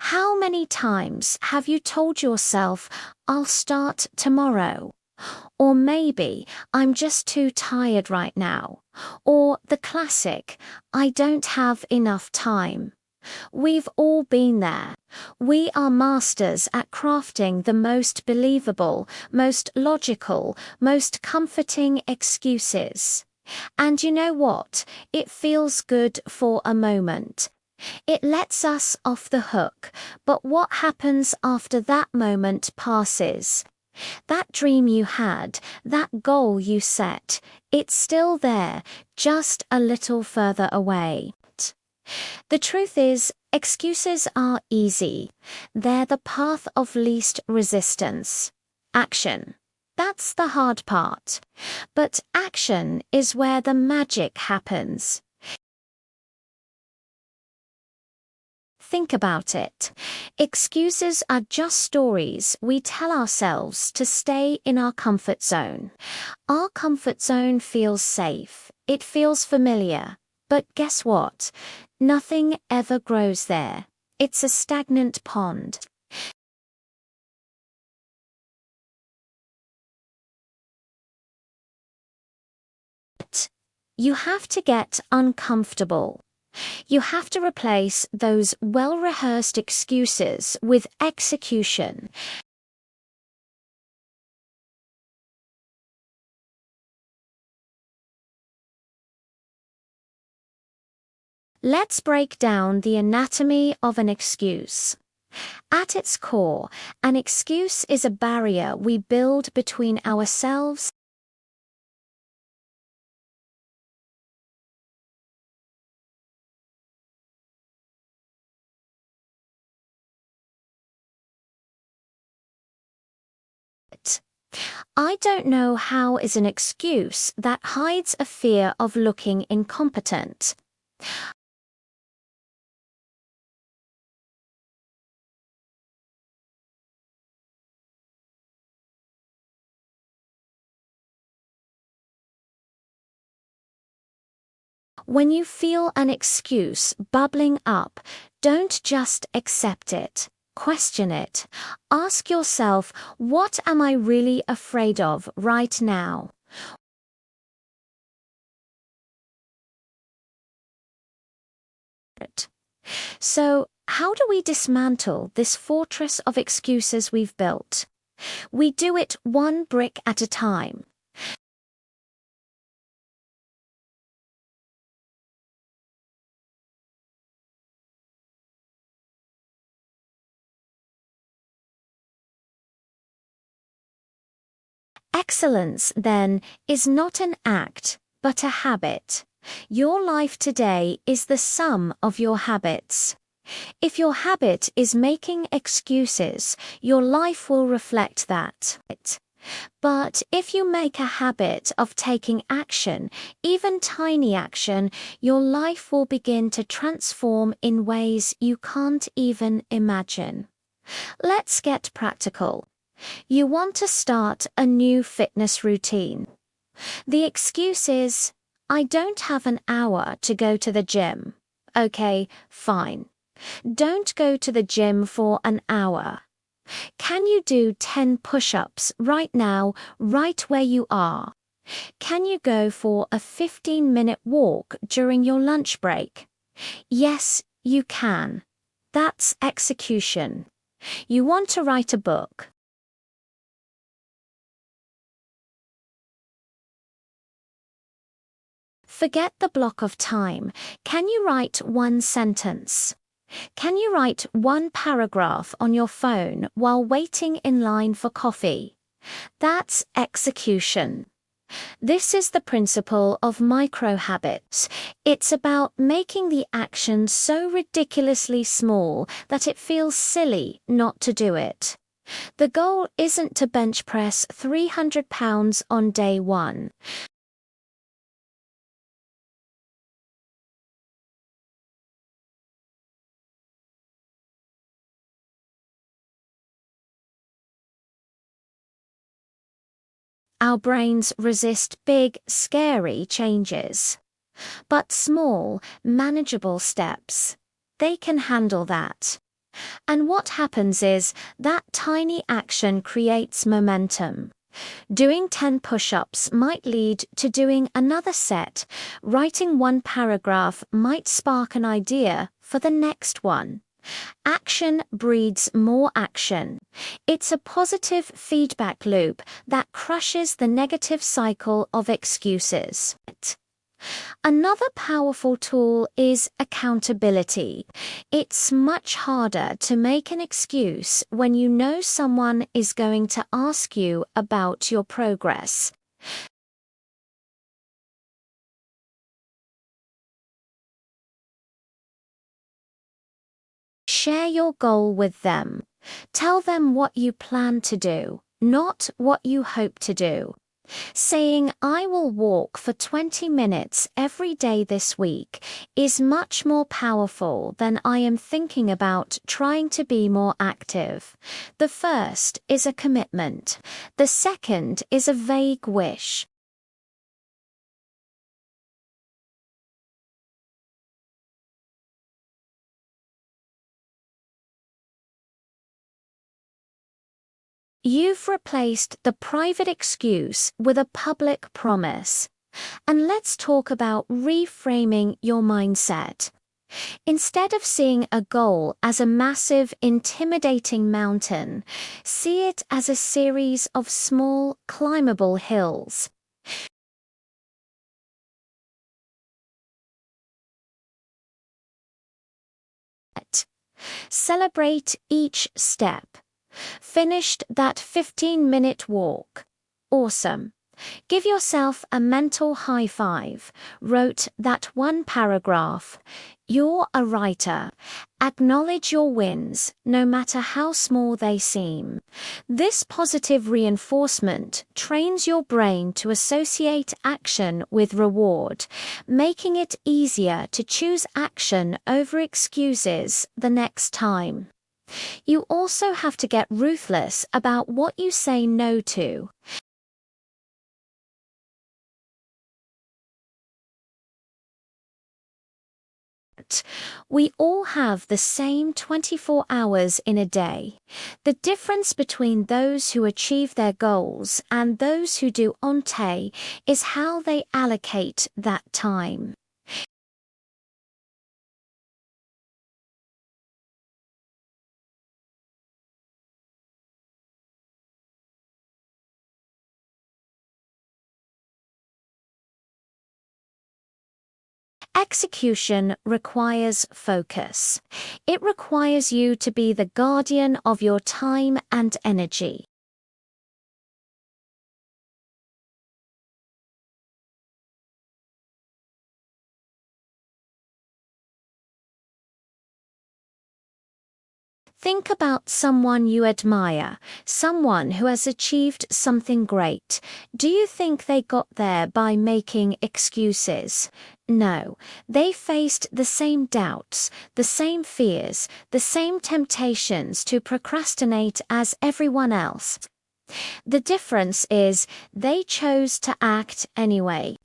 How many times have you told yourself, I'll start tomorrow? Or maybe, I'm just too tired right now. Or the classic, I don't have enough time. We've all been there. We are masters at crafting the most believable, most logical, most comforting excuses. And you know what? It feels good for a moment. It lets us off the hook, but what happens after that moment passes? That dream you had, that goal you set, it's still there, just a little further away. The truth is, excuses are easy. They're the path of least resistance. Action. That's the hard part. But action is where the magic happens. Think about it. Excuses are just stories we tell ourselves to stay in our comfort zone. Our comfort zone feels safe. It feels familiar. But guess what? Nothing ever grows there. It's a stagnant pond. You have to get uncomfortable. You have to replace those well-rehearsed excuses with execution. Let's break down the anatomy of an excuse. At its core, an excuse is a barrier we build between ourselves I don't know how is an excuse that hides a fear of looking incompetent. When you feel an excuse bubbling up, don't just accept it. Question it. Ask yourself, what am I really afraid of right now? So, how do we dismantle this fortress of excuses we've built? We do it one brick at a time. Excellence, then, is not an act, but a habit. Your life today is the sum of your habits. If your habit is making excuses, your life will reflect that. But if you make a habit of taking action, even tiny action, your life will begin to transform in ways you can't even imagine. Let's get practical. You want to start a new fitness routine. The excuse is, I don't have an hour to go to the gym. Okay, fine. Don't go to the gym for an hour. Can you do 10 push-ups right now, right where you are? Can you go for a 15-minute walk during your lunch break? Yes, you can. That's execution. You want to write a book. Forget the block of time. Can you write one sentence? Can you write one paragraph on your phone while waiting in line for coffee? That's execution. This is the principle of micro-habits. It's about making the action so ridiculously small that it feels silly not to do it. The goal isn't to bench press 300 pounds on day one. Our brains resist big, scary changes. But small, manageable steps. they can handle that. And what happens is that tiny action creates momentum. Doing 10 push-ups might lead to doing another set. Writing one paragraph might spark an idea for the next one. Action breeds more action. It's a positive feedback loop that crushes the negative cycle of excuses. Another powerful tool is accountability. It's much harder to make an excuse when you know someone is going to ask you about your progress. Share your goal with them. Tell them what you plan to do, not what you hope to do. Saying, "I will walk for 20 minutes every day this week," is much more powerful than "I am thinking about trying to be more active." The first is a commitment. The second is a vague wish. You've replaced the private excuse with a public promise. And let's talk about reframing your mindset. Instead of seeing a goal as a massive, intimidating mountain, see it as a series of small, climbable hills. Celebrate each step. Finished that 15-minute walk. Awesome. Give yourself a mental high five. Wrote that one paragraph. You're a writer. Acknowledge your wins, no matter how small they seem. This positive reinforcement trains your brain to associate action with reward, making it easier to choose action over excuses the next time. You also have to get ruthless about what you say no to. We all have the same 24 hours in a day. The difference between those who achieve their goals and those who do onte is how they allocate that time. Execution requires focus. It requires you to be the guardian of your time and energy. Think about someone you admire, someone who has achieved something great. Do you think they got there by making excuses? No, they faced the same doubts, the same fears, the same temptations to procrastinate as everyone else. The difference is they chose to act anyway.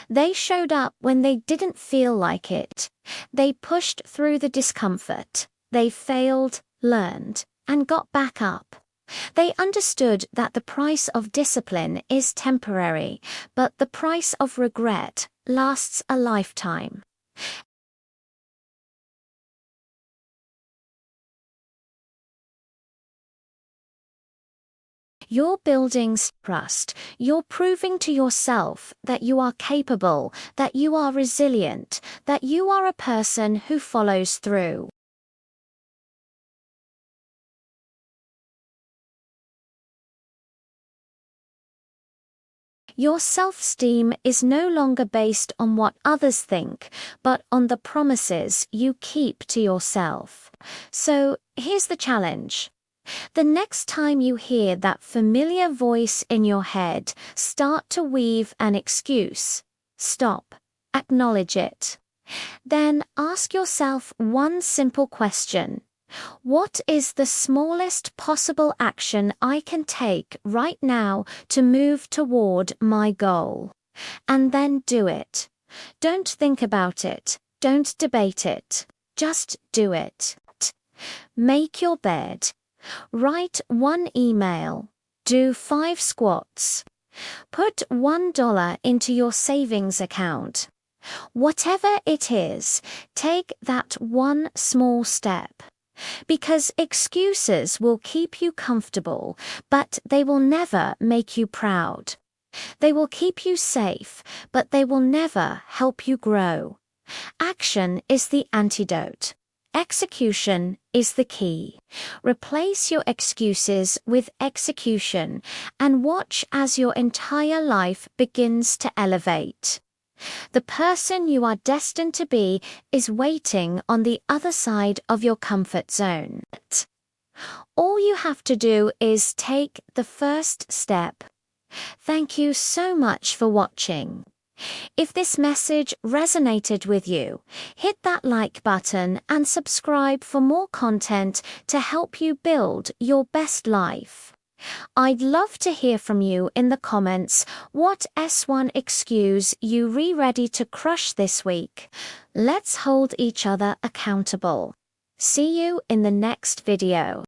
They showed up when they didn't feel like it. They pushed through the discomfort. They failed, learned, and got back up. They understood that the price of discipline is temporary, but the price of regret lasts a lifetime. You're building trust. You're proving to yourself that you are capable, that you are resilient, that you are a person who follows through. Your self-esteem is no longer based on what others think, but on the promises you keep to yourself. So, here's the challenge. The next time you hear that familiar voice in your head start to weave an excuse, stop, acknowledge it. Then ask yourself one simple question. What is the smallest possible action I can take right now to move toward my goal? And then do it. Don't think about it. Don't debate it. Just do it. Make your bed. Write 1 email. Do 5 squats. Put $1 into your savings account. Whatever it is, take that one small step. Because excuses will keep you comfortable, but they will never make you proud. They will keep you safe, but they will never help you grow. Action is the antidote. Execution is the key. Replace your excuses with execution and watch as your entire life begins to elevate. The person you are destined to be is waiting on the other side of your comfort zone. All you have to do is take the first step. Thank you so much for watching. If this message resonated with you, hit that like button and subscribe for more content to help you build your best life. I'd love to hear from you in the comments what S1 excuse you ready to crush this week. Let's hold each other accountable. See you in the next video.